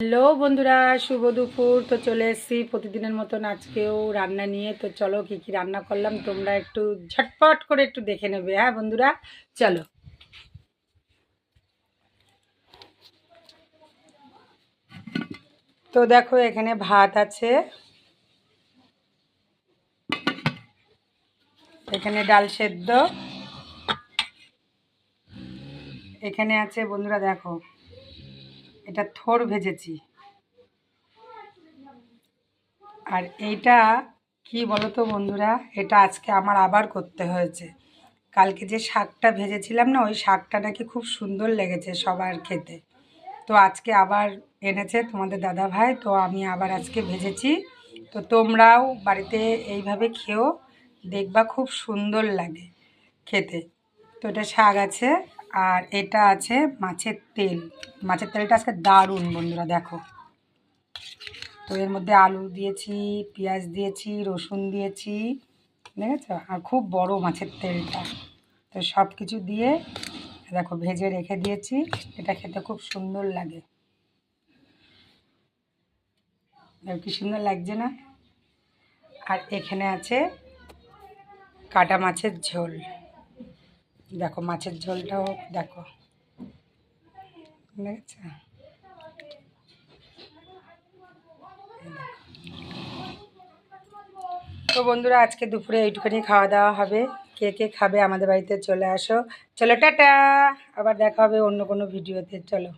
Hello বন্ধুরা, শুভ দুপুর। তো চলে এসেছি প্রতিদিনের মতন আজকেও রান্না নিয়ে। তো চলো কি কি রান্না করলাম তোমরা একটু ঝটপট করে একটু দেখে নেবে। হ্যাঁ বন্ধুরা, চলো। তো দেখো এখানে ভাত আছে, এখানে ডাল সেদ্ধ, এখানে আছে বন্ধুরা দেখো এটা থোড় ভেজেছি। আর এইটা কি বলো তো বন্ধুরা, এটা আজকে আমার আবার করতে হয়েছে। কালকে যে শাকটা ভেজেছিলাম না, ওই শাকটা নাকি খুব সুন্দর লেগেছে সবার খেতে। তো আজকে আবার এনেছে তোমাদের দাদা ভাই, তো আমি আবার আজকে ভেজেছি। তো তোমরাও বাড়িতে এইভাবে খেও, দেখবা খুব সুন্দর লাগে খেতে। তো এটা শাক আছে, আর এটা আছে মাছের তেল। মাছের তেলটা আজকে দারুণ বন্ধুরা দেখো। তো এর মধ্যে আলু দিয়েছি, পেঁয়াজ দিয়েছি, রসুন দিয়েছি, দেখেছ? আর খুব বড় মাছের তেলটা। তো সব কিছু দিয়ে দেখো ভেজে রেখে দিয়েছি। এটা খেতে খুব সুন্দর লাগে। আর কি সুন্দর লাগছে না? আর এখানে আছে কাটা মাছের ঝোল। দেখো মাছের ঝোলটাও দেখো, দেখেছ? তো বন্ধুরা আজকে দুপুরে এইটুখানি খাওয়া দাওয়া হবে। কে কে খাবে আমাদের বাড়িতে চলে আসো। চলো টাটা, আবার দেখা হবে অন্য কোনো ভিডিওতে। চলো।